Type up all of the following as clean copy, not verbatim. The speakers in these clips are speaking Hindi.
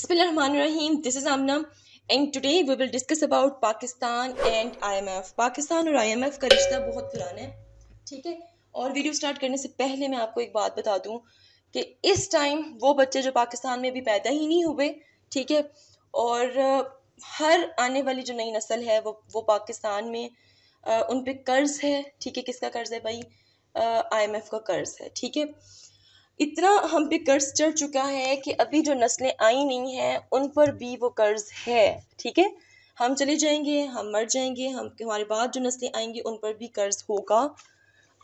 Bismillahirrahmanirrahim. This is Amna and today we will discuss about Pakistan and IMF. Pakistan और IMF का रिश्ता बहुत पुराना है, ठीक है। और वीडियो स्टार्ट करने से पहले मैं आपको एक बात बता दूं कि इस टाइम वो बच्चे जो पाकिस्तान में भी पैदा ही नहीं हुए, ठीक है, और हर आने वाली जो नई नस्ल है वो पाकिस्तान में उन पे कर्ज है, ठीक है। किसका कर्ज है भाई? IMF का कर्ज है, ठीक है। इतना हम पे कर्ज चढ़ चुका है कि अभी जो नस्लें आई नहीं हैं उन पर भी वो कर्ज है, ठीक है। हम चले जाएंगे, हम मर जाएंगे, हमारे बाद जो नस्लें आएंगी उन पर भी कर्ज होगा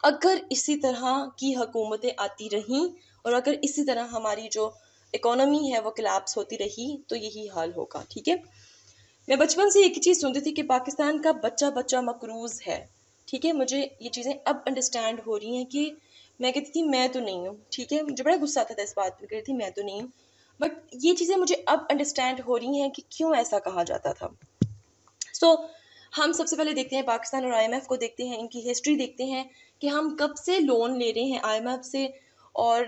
अगर इसी तरह की हुकूमतें आती रहीं और अगर इसी तरह हमारी जो इकोनॉमी है वो कोलैप्स होती रही तो यही हाल होगा, ठीक है। मैं बचपन से एक ही चीज़ सुनती थी कि पाकिस्तान का बच्चा बच्चा मकरूज़ है, ठीक है। मुझे ये चीज़ें अब अंडरस्टैंड हो रही हैं कि मैं कहती थी मैं तो नहीं हूँ, ठीक है। मुझे बड़ा गुस्सा आता था इस बात पे, कहती थी मैं तो नहीं हूँ, बट ये चीज़ें मुझे अब अंडरस्टैंड हो रही हैं कि क्यों ऐसा कहा जाता था। हम सबसे पहले देखते हैं पाकिस्तान और IMF को, देखते हैं इनकी हिस्ट्री, देखते हैं कि हम कब से लोन ले रहे हैं IMF से और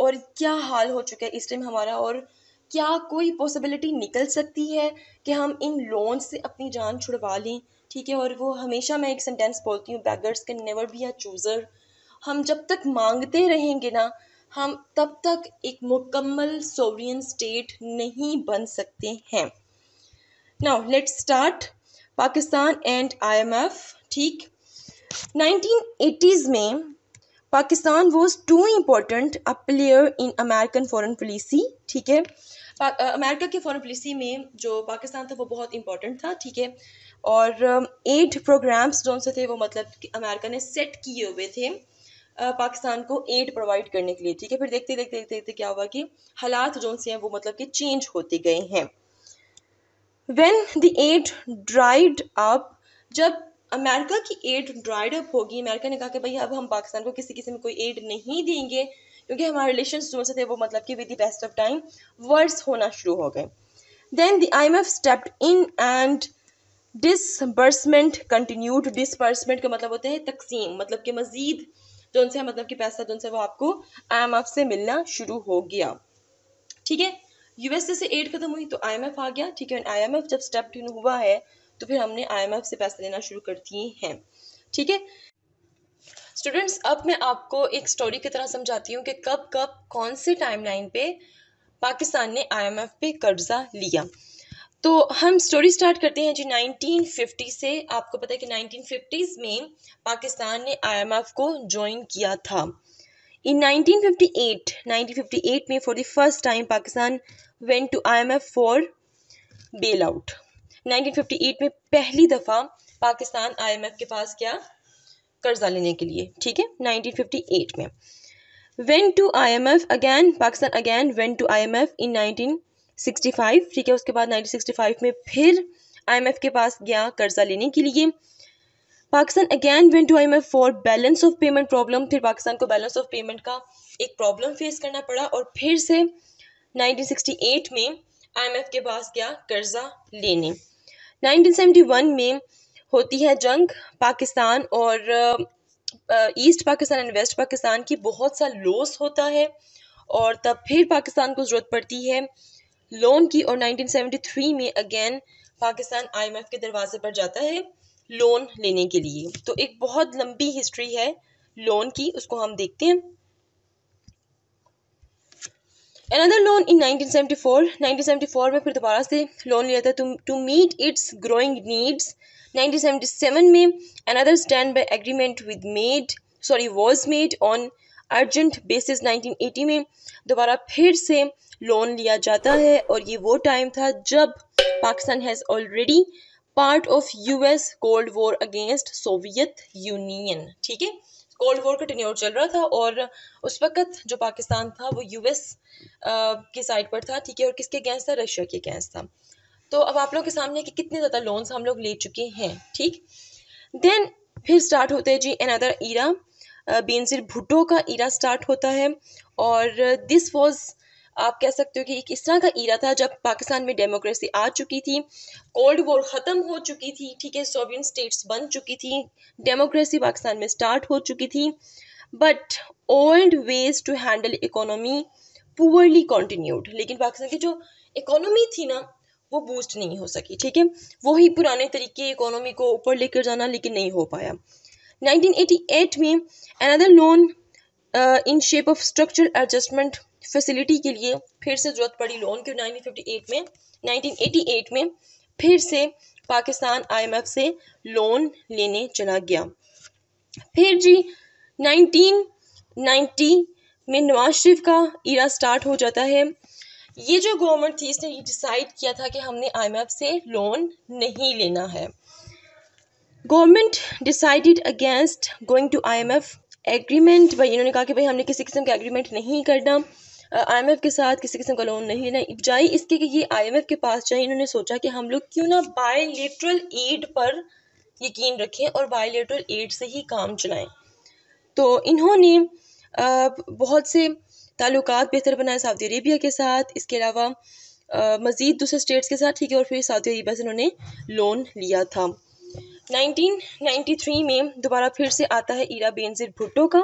क्या हाल हो चुका है इस टाइम हमारा, और क्या कोई पॉसिबिलिटी निकल सकती है कि हम इन लोन से अपनी जान छुड़वा लें, ठीक है। और वो हमेशा मैं एक सेंटेंस बोलती हूँ, beggars can never be a chooser. हम जब तक मांगते रहेंगे ना, हम तब तक एक मुकम्मल सोवरियन स्टेट नहीं बन सकते हैं। Now let's start Pakistan and IMF, ठीक। 1980s में Pakistan was too important a player in American foreign policy, ठीक है। अमेरिका की फॉरेन पॉलिसी में जो पाकिस्तान था वो बहुत इंपॉर्टेंट था, ठीक है। और 8 प्रोग्राम्स जो से थे वो मतलब कि अमेरिका ने सेट किए हुए थे पाकिस्तान को एड प्रोवाइड करने के लिए, ठीक है। फिर देखते देखते देखते देखते क्या हुआ कि हालात जो से हैं वो मतलब कि चेंज होते गए हैं। When the aid dried up, जब अमेरिका की एड ड्राइड अप होगी, अमेरिका ने कहा कि भाई अब हम पाकिस्तान को किसी किस्म में कोई एड नहीं देंगे क्योंकि हमारे रिलेशंस जो से थे वो मतलब कि with the best of time worse होना शुरू हो गए। Then the IMF stepped in and disbursement continued. Disbursement का मतलब होता है तकसीम, मतलब कि मजीद जो उनसे मतलब कि पैसा जो उनसे वो आपको IMF से मिलना शुरू हो गया, ठीक है। यूएसए से एड खत्म हुई तो IMF आ गया, ठीक है। IMF जब स्टेप इन हुआ है तो फिर हमने IMF से पैसे लेना शुरू कर दिए हैं, ठीक है। स्टूडेंट्स, अब मैं आपको एक स्टोरी की तरह समझाती हूँ कि कब कब कौन से टाइमलाइन पे पाकिस्तान ने IMF पे कर्जा लिया। तो हम स्टोरी स्टार्ट करते हैं जी 1950 से। आपको पता है कि 1950s में पाकिस्तान ने IMF को ज्वाइन किया था। In 1958 में for the first time Pakistan went to IMF for bailout। 1958 में पहली दफ़ा पाकिस्तान IMF के पास गया कर्जा लेने के लिए, ठीक है। 1958 में went to IMF again, Pakistan again went to IMF in 1965, ठीक है। उसके बाद 1965 में फिर IMF के पास गया कर्जा लेने के लिए। Pakistan again went to IMF for balance of payment problem. फिर पाकिस्तान को बैलेंस ऑफ पेमेंट का एक प्रॉब्लम फेस करना पड़ा और फिर से 1968 में IMF के पास गया कर्जा लेने। 1971 में होती है जंग पाकिस्तान और east Pakistan and west Pakistan की, बहुत सा लॉस होता है और तब फिर पाकिस्तान को ज़रूरत पड़ती है लोन की। और 1973 में अगेन पाकिस्तान IMF के दरवाजे पर जाता है लोन लेने के लिए। तो एक बहुत लंबी हिस्ट्री है लोन की, उसको हम देखते हैं। Another loan in 1974 में फिर दोबारा से लोन लिया था to meet its growing needs। 1977 में another standby agreement was made on urgent basis। 1980 में दोबारा फिर से लोन लिया जाता है और ये वो टाइम था जब Pakistan has already part of US cold war against Soviet union, ठीक है। कोल्ड वॉर का टेन्योर चल रहा था और उस वक्त जो पाकिस्तान था वो US की साइड पर था, ठीक है। और किसके अगेंस्ट था? रशिया के अगेंस्ट था। तो अब आप लोगों के सामने कि कितने ज़्यादा लोन्स हम लोग ले चुके हैं, ठीक। देन फिर स्टार्ट होते हैं जी अनदर ईरा, बेनज़ीर भुट्टो का ईरा स्टार्ट होता है और दिस वॉज, आप कह सकते हो कि एक इस तरह का ईरा था जब पाकिस्तान में डेमोक्रेसी आ चुकी थी, कोल्ड वॉर ख़त्म हो चुकी थी, ठीक है। सोवियन स्टेट्स बन चुकी थी, डेमोक्रेसी पाकिस्तान में स्टार्ट हो चुकी थी, but old ways to handle economy poorly continued, लेकिन पाकिस्तान की जो इकोनॉमी थी ना वो बूस्ट नहीं हो सकी, ठीक है। वही पुराने तरीके इकोनॉमी को ऊपर लेकर जाना, लेकिन नहीं हो पाया। 1988 में another loan in shape of structural adjustment facility के लिए फिर से जरूरत पड़ी लोन की। 1988 में फिर से पाकिस्तान IMF से लोन लेने चला गया। फिर जी 1990 में नवाज शरीफ का इरा स्टार्ट हो जाता है। ये जो गवर्नमेंट थी इसने ये डिसाइड किया था कि हमने IMF से लोन नहीं लेना है। Government decided against going to IMF agreement. भाई इन्होंने कहा कि भाई हमने किसी किस्म का एग्रीमेंट नहीं करना, IMF के साथ किसी किस्म का लोन नहीं लेना। बजाय इसके कि ये IMF के पास जाए, इन्होंने सोचा कि हम लोग क्यों ना बायलैटरल एड पर यकीन रखें और बायलैटरल एड से ही काम चलाएं। तो इन्होंने बहुत से ताल्लुकात बेहतर बनाए सऊदी अरेबिया के साथ, इसके अलावा मज़ीद दूसरे स्टेट्स के साथ, ठीक है। और फिर सऊदी अरेबिया से उन्होंने लोन लिया था। 1993 में दोबारा फिर से आता है इरा बेनज़ीर भुट्टो का,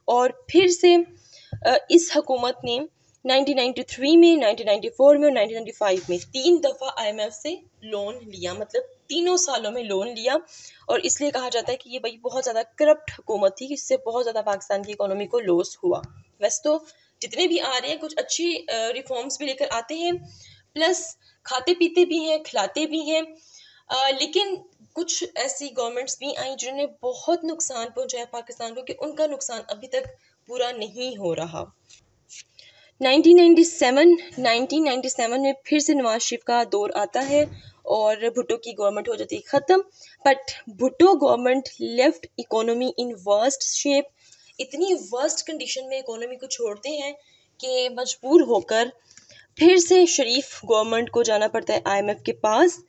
और फिर से इस हुकूमत ने 1993 में, 1994 में और 1995 में 3 दफ़ा IMF से लोन लिया, मतलब तीनों सालों में लोन लिया। और इसलिए कहा जाता है कि ये भाई बहुत ज़्यादा करप्ट हुकूमत थी, इससे बहुत ज़्यादा पाकिस्तान की इकोनॉमी को लॉस हुआ। वैसे तो जितने भी आ रहे हैं कुछ अच्छी रिफॉर्म्स भी लेकर आते हैं, प्लस खाते पीते भी हैं, खिलाते भी हैं, लेकिन कुछ ऐसी गवर्नमेंट्स भी आई जिन्होंने बहुत नुकसान पहुंचाया पाकिस्तान को कि उनका नुकसान अभी तक पूरा नहीं हो रहा। 1997 में फिर से नवाज शरीफ का दौर आता है और भुट्टो की गवर्नमेंट हो जाती है ख़त्म। But Bhutto government left economy in worst shape. इतनी वर्स्ट कंडीशन में इकोनॉमी को छोड़ते हैं कि मजबूर होकर फिर से शरीफ गवर्नमेंट को जाना पड़ता है IMF के पास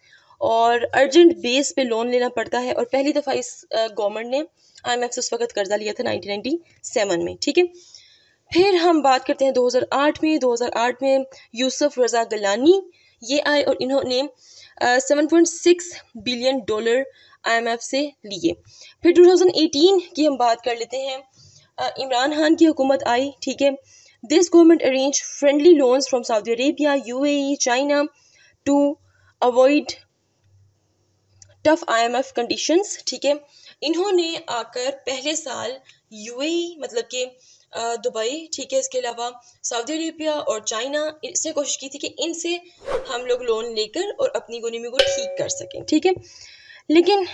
और अर्जेंट बेस पे लोन लेना पड़ता है। और पहली दफ़ा इस गवर्नमेंट ने IMF से उस वक्त कर्जा लिया था 1997 में, ठीक है। फिर हम बात करते हैं 2008 में यूसुफ रजा गलानी ये आए और इन्होंने $7.6 बिलियन IMF से लिए। फिर 2018 की हम बात कर लेते हैं। इमरान खान की हुकूमत आई, ठीक है। This government arrange friendly loans from Saudi Arabia, UAE, China to avoid tough IMF conditions, ठीक है। इन्होंने आकर पहले साल UAE मतलब कि दुबई, ठीक है, इसके अलावा सऊदी अरेबिया और चाइना, इसने कोशिश की थी कि इनसे हम लोग लोन लेकर और अपनी इकोनॉमी को ठीक कर सकें, ठीक है। लेकिन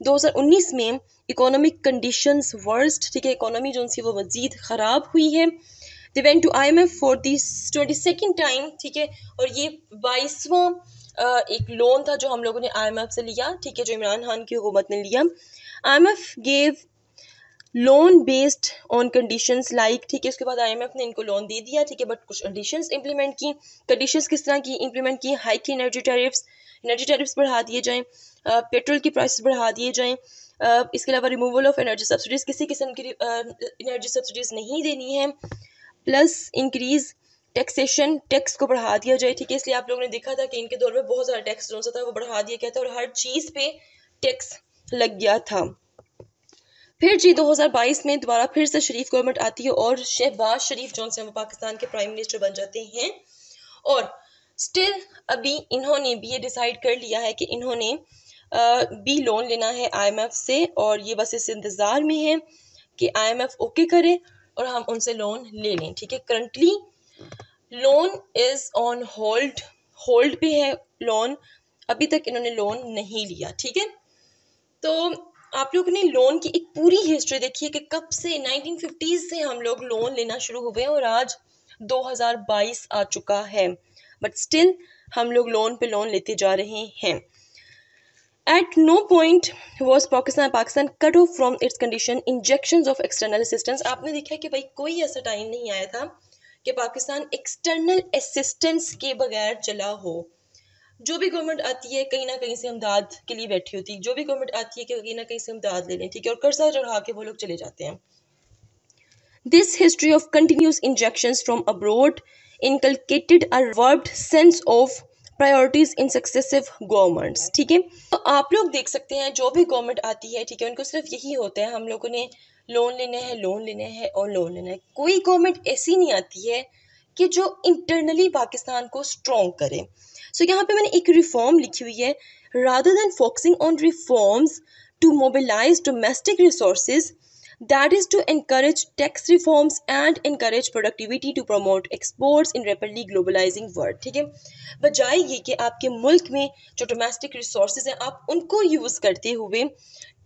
2019 में इकोनॉमिक कंडीशंस वर्स्ट, ठीक है, इकोनॉमी जो सी वो मज़ीद ख़राब हुई है। They went to IMF for this 22nd time, ठीक है। और ये 22वां एक लोन था जो हम लोगों ने IMF से लिया, ठीक है, जो इमरान खान की हुकूमत ने लिया। IMF gave loan based on conditions like, ठीक है। उसके बाद IMF ने इनको लोन दे दिया, ठीक है, बट कुछ कंडीशंस इंप्लीमेंट की। कंडीशंस किस तरह की इंप्लीमेंट की? हाई की एनर्जी टैरिफ्स बढ़ा दिए जाएं, पेट्रोल की प्राइसेस बढ़ा दिए जाएं, इसके अलावा रिमूवल ऑफ एनर्जी सब्सिडीज़, किसी किस्म की एनर्जी सब्सिडीज़ नहीं देनी है, प्लस इंक्रीज टैक्सेशन, टैक्स को बढ़ा दिया जाए, ठीक है। इसलिए आप लोगों ने देखा था कि इनके दौर में बहुत ज़्यादा टैक्स जो था वो बढ़ा दिया गया था और हर चीज़ पे टैक्स लग गया था। फिर जी 2022 में दोबारा फिर से शरीफ गवर्नमेंट आती है और शहबाज शरीफ जो हैं वो पाकिस्तान के प्राइम मिनिस्टर बन जाते हैं। और स्टिल अभी इन्होंने भी ये डिसाइड कर लिया है कि इन्होंने भी लोन लेना है IMF से, और ये बस इस इंतज़ार में है कि IMF ओके करे और हम उनसे लोन ले लें, ठीक है। Currently loan is on hold पे है लोन, अभी तक इन्होंने लोन नहीं लिया, ठीक है। तो आप लोगों ने लोन की एक पूरी हिस्ट्री देखी है कि कब से 1950s से हम लोग लोन लेना शुरू हुए और आज 2022 आ चुका है, बट स्टिल हम लोग लोन पे लोन लेते जा रहे हैं। At no point was Pakistan cut off from its condition injections of external assistance। आपने देखा है कि भाई कोई ऐसा टाइम नहीं आया था कि पाकिस्तान एक्सटर्नल असिस्टेंस के बगैर चला हो। जो भी गवर्नमेंट आती है कहीं ना कहीं से इमदाद के लिए बैठी होती है, जो भी गवर्नमेंट आती है कि कहीं ना कहीं से इमदाद ले लें, ठीक है, और कर्जा चढ़ा के वो लोग चले जाते हैं। This history of continuous injections from abroad inculcated a warped sense of priorities in successive governments, ठीक है। तो आप लोग देख सकते हैं जो भी गवर्नमेंट आती है, ठीक है, उनको सिर्फ यही होता है हम लोगों ने लोन लेना है, लोन लेना है और लोन लेना है। कोई गवर्नमेंट ऐसी नहीं आती है कि जो इंटरनली पाकिस्तान को स्ट्रॉन्ग करे। सो यहाँ पे मैंने एक रिफॉर्म लिखी हुई है, rather than focusing on reforms to mobilise domestic resources, that is to encourage tax reforms and encourage productivity to promote exports in rapidly globalizing world। ठीक है, बजाय ये कि आपके मुल्क में जो डोमेस्टिक रिसोर्सेज हैं आप उनको यूज़ करते हुए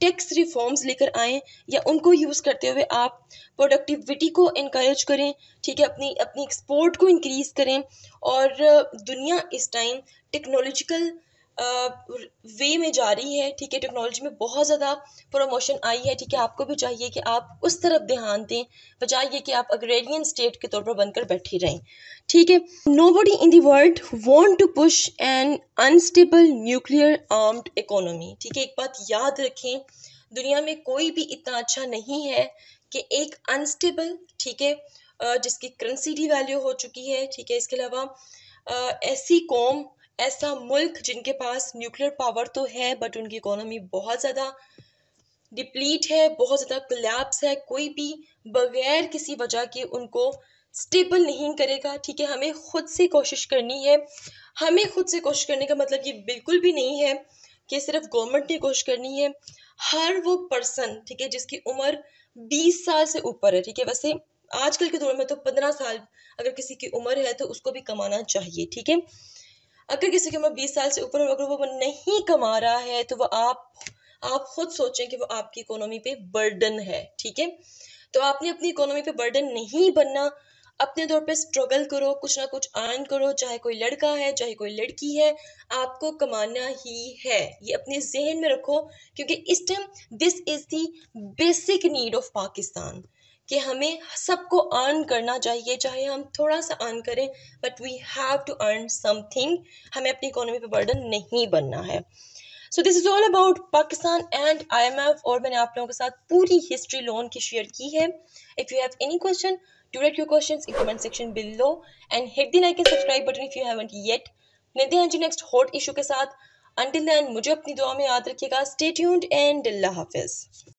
टैक्स रिफॉर्म्स लेकर आएँ या उनको यूज़ करते हुए आप प्रोडक्टिविटी को इनक्रेज करें, ठीक है, अपनी अपनी एक्सपोर्ट को इंक्रीज़ करें। और दुनिया इस टाइम टेक्नोलॉजिकल वे में जा रही है, ठीक है, टेक्नोलॉजी में बहुत ज़्यादा प्रमोशन आई है, ठीक है, आपको भी चाहिए कि आप उस तरफ ध्यान दें बजाय ये कि आप अग्रेरियन स्टेट के तौर पर बनकर बैठे रहें। ठीक है, nobody in the world want to push an unstable nuclear armed economy. ठीक है, एक बात याद रखें, दुनिया में कोई भी इतना अच्छा नहीं है कि एक अनस्टेबल, ठीक है, जिसकी करेंसी डी वैल्यू हो चुकी है, ठीक है, इसके अलावा ऐसी कौम, ऐसा मुल्क जिनके पास न्यूक्लियर पावर तो है बट उनकी इकोनॉमी बहुत ज़्यादा डिप्लीट है, बहुत ज़्यादा कोलैप्स है, कोई भी बगैर किसी वजह के उनको स्टेबल नहीं करेगा। ठीक है, हमें खुद से कोशिश करनी है। हमें खुद से कोशिश करने का मतलब ये बिल्कुल भी नहीं है कि सिर्फ गवर्नमेंट ने कोशिश करनी है। हर वो पर्सन, ठीक है, जिसकी उम्र 20 साल से ऊपर है, ठीक है, वैसे आजकल के दौर में तो 15 साल अगर किसी की उम्र है तो उसको भी कमाना चाहिए। ठीक है, अगर किसी की उम्र 20 साल से ऊपर और अगर वो नहीं कमा रहा है तो वो आप खुद सोचें कि वो आपकी इकोनॉमी पे बर्डन है। ठीक है, तो आपने अपनी इकोनॉमी पे बर्डन नहीं बनना, अपने तौर पे स्ट्रगल करो, कुछ ना कुछ अर्न करो, चाहे कोई लड़का है चाहे कोई लड़की है, आपको कमाना ही है, ये अपने जहन में रखो, क्योंकि इस time this is the basic need of Pakistan कि हमें सबको अर्न करना चाहिए, चाहे हम थोड़ा सा अर्न करें but we have to earn something. हमें अपनी इकोनॉमी पे बर्डन नहीं बनना है। So this is all about Pakistan and IMF, और मैंने आप लोगों के साथ पूरी हिस्ट्री लोन की शेयर की है। If you have any question, do right your questions in comment section below and hit the like and subscribe button if you haven't yet. मिलते हैं जी नेक्स्ट हॉट इशू के साथ। अंटिल देन मुझे अपनी दुआ में याद रखिएगा। Stay tuned and Allah Hafiz.